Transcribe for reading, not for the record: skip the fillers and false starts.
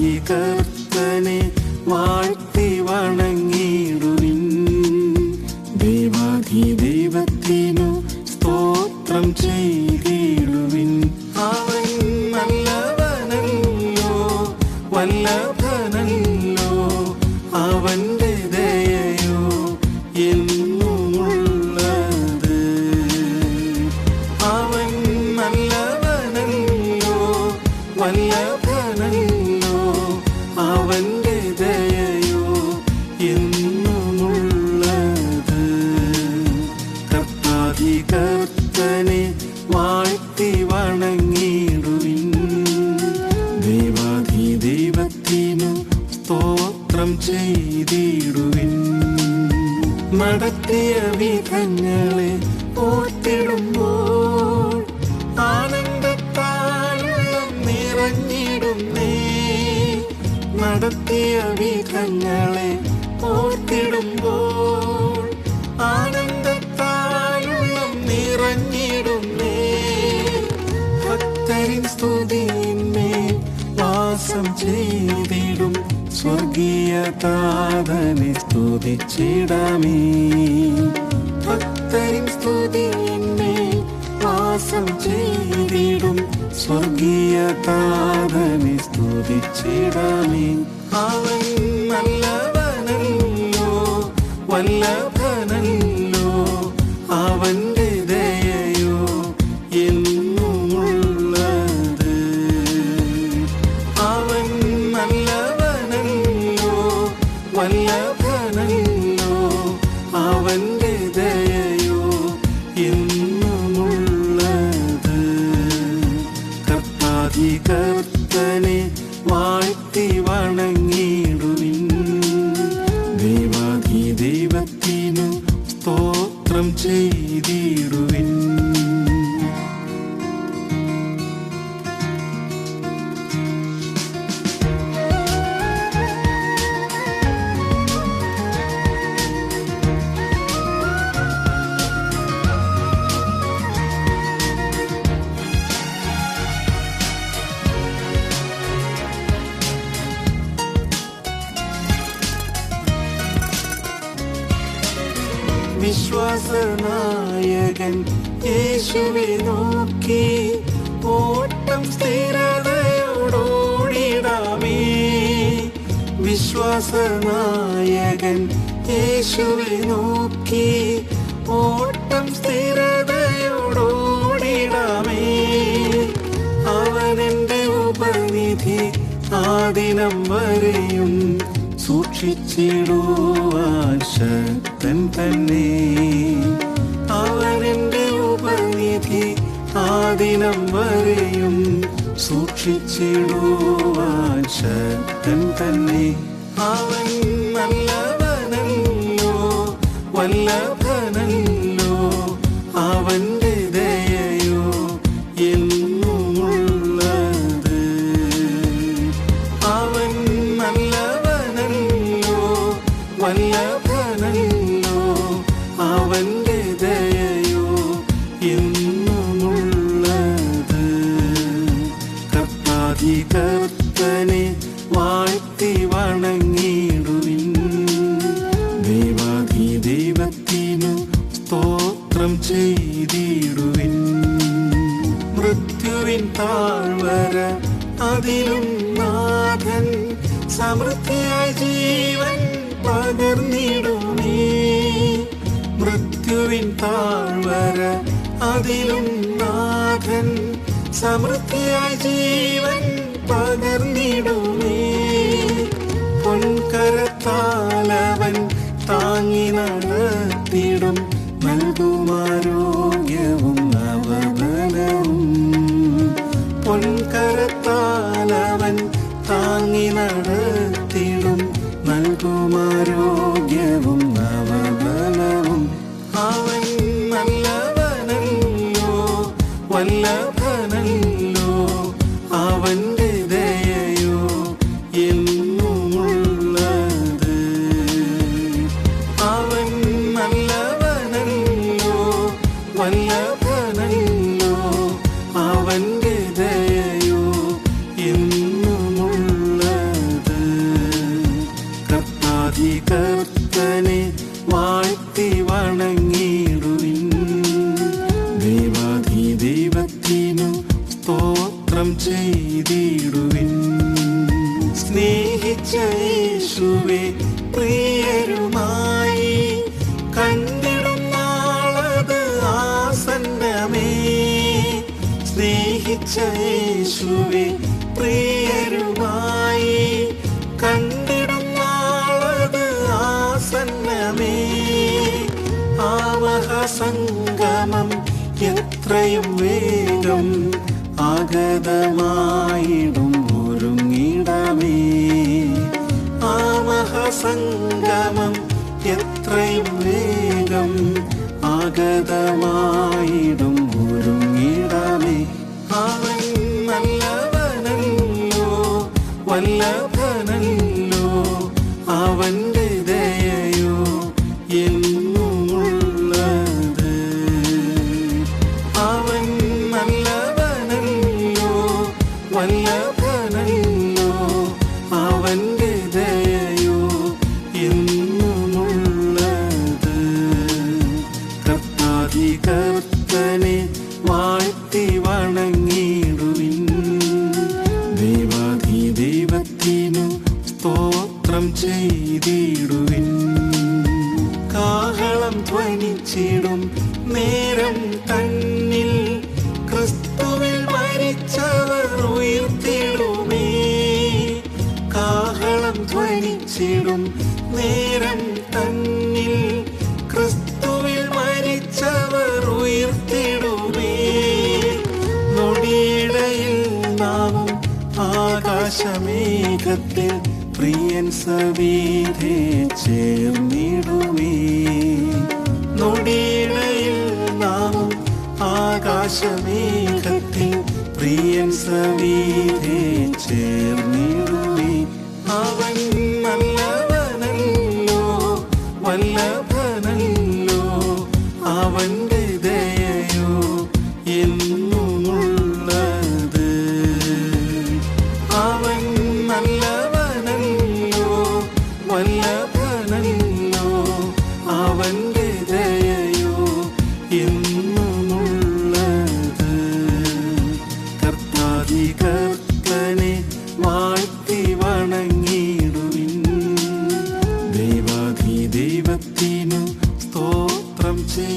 കർത്താധികർത്തനെ വാഴ്ത്തി വണങ്ങിടുവിൻ. ദൈവത്തിനു സ്തോത്രം ചെയ്തിടുവിൻ. അവൻ നല്ലവനല്ലോ, വല്ലഭനല്ലോ, അവന്റെ ദയയോ എന്നുമുള്ളത്. അവൻ നല്ലവനല്ലോ, വല്ലഭനല്ലോ, അവന്റെ ദയയോ എന്നുമുള്ളത്. കർത്താധികർത്തനെ വാഴ്ത്തി വണങ്ങിടുവിൻ. ദൈവത്തിനു സ്തോത്രം ചെയ്തിടുവിൻ. നടത്തിയ വിധങ്ങളെ ഓർത്തിടുമ്പോൾ ആനന്ദത്താലുള്ളം നിറഞ്ഞിടുന്നേ. നടത്തിയ വിധങ്ങളെ ഓർത്തിടുമ്പോൾ ആനന്ദത്താലുള്ളം നിറഞ്ഞിടുന്നേ. ഭക്തരിൻ സ്തുതിയിന്മേൽ വാസം ചെയ്തിടും സ്വർഗീയ താതനെ സ്തുതിച്ചിടാമേ. ഭക്തരിൻ സ്തുതിയിന്മേൽ വാസം ചെയ്തിടും സ്വർഗീയ താതനെ സ്തുതിച്ചിടാമേ. അവൻ നല്ലവനല്ലോ, വല്ലഭനല്ലോ, അവന്റെ ദയയോ എന്നുമുള്ളത്. അവൻ നല്ലവനല്ലോ, വല്ലഭനല്ലോ, അവന്റെ ദയയോ എന്നുമുള്ളത്. കർത്താധികർത്തനെ വാഴ്ത്തി വണങ്ങിടുവിൻ. ദൈവത്തിനു സ്തോത്രം ചെയ്തിടുവിൻ. വിശ്വാസനായകൻ യേശുവെ നോക്കി ഓട്ടം സ്ഥിരതയോടോടിടാമേ. വിശ്വാസനായകൻ യേശുവെ നോക്കി ഓട്ടം സ്ഥിരതയോടോടിടാമേ. അവനെന്റെ ഉപനിധി ആദിനം വരെയും സൂക്ഷിച്ചിടുവാൻ ശക്തൻ തന്നെ. അവനെന്റെ ഉപനിധി ആദിനം വരെയും സൂക്ഷിച്ചിടുവാൻ ശക്തൻ തന്നെ. അവൻ നല്ലവനല്ലോ, വല്ലഭനല്ലോ, അവന്റെ ദയയോ എന്നുമുള്ളത്. അവൻ നല്ലവനല്ലോ, വല്ലഭനല്ലോ, അവന്റെ ദയയോ എന്നുമുള്ളത്. കർത്താധികർത്തനെ വാഴ്ത്തി വണങ്ങിടുവിൻ. ദൈവത്തിനു സ്തോത്രം ചെയ്തിടുവിൻ. മൃത്യുവിൻ താഴ്വര അതിലും നാഥൻ സമൃദ്ധിയായി ജീവൻ പകർന്നിടുമേ. മൃത്യുവിൻ താഴ്വര അതിലും നാഥൻ സമൃദ്ധിയായി ജീവൻ പകർന്നിടുമേ. പൊൻകരത്താലവൻ താങ്ങി നടത്തിടും, നൽകുമാരോഗ്യവും നവബലവും. പൊൻകരത്താലവൻ താങ്ങി നടത്തിടും, നൽകുമാരോഗ്യവും നവബലവും. അവൻ നല്ലവനല്ലോ, വല്ലഭനല്ലോ, അവന്റെ ദയയോ എന്നുമുള്ളത്. അവൻ നല്ലവനല്ലോ, വല്ലഭനല്ലോ, അവന്റെ ദയയോ എന്നുമുള്ളത്. സ്നേഹിച്ച യേശുവേ പ്രിയരുമായി കണ്ടിടും നാളത് ആസന്നമേ. ആവഹസംഗമം എത്രയും വേഗം ആഗതമായിടും ഒരുങ്ങിടമേ. ആവഹസംഗമം എത്രയും വേഗം ആഗതമായിടും ഒരുങ്ങിടമേ. അവൻ നല്ലവനല്ലോ വല്ലഭനല്ലോ അവന്റെ ദയയോ എന്നുമുള്ളത്. അവൻ നല്ലവനല്ലോ വല്ലഭനല്ലോ അവന്റെ ദയയോ എന്നുമുള്ളത്. കർത്താധികർത്തനെ വാഴ്ത്തി വണങ്ങിടുവിൻ. ദൈവത്തിനു സ്തോത്രം ചെയ്തിടുവിൻ. കാഹളം ധ്വനിച്ചിടും നേരം തന്നിൽ ക്രിസ്തുവിൽ മരിച്ചവർ ഉയർത്തിടുമേ. കാഹളം ധ്വനിച്ചിടും നേരം തന്നിൽ ക്രിസ്തുവിൽ മരിച്ചവർ ഉയർത്തിടുമേ. നൊടിയിടയിൽ നാവും ആകാശമേഘത്തിൽ പ്രിയൻ സവിധേ ചേർന്നിടുമേ. നൊടിയിടയിൽ നാവും ആകാശമേഘത്തിൽ പ്രിയൻ സവിധേ ചേർന്നിടുമേ. അവൻ നല്ലവനല്ലോ വല്ലഭനല്ലോ അവന്റെ ദയയോ എന്നുമുള്ളത്. അവൻ നല്ലവനല്ലോ വല്ലഭനല്ലോ അവന്റെ ദയയോ എന്നുമുള്ളത്. കർത്താധികർത്തനെ വാഴ്ത്തി വണങ്ങിടുവിൻ. ദൈവത്തിനു സ്തോത്രം ചെയ്യും.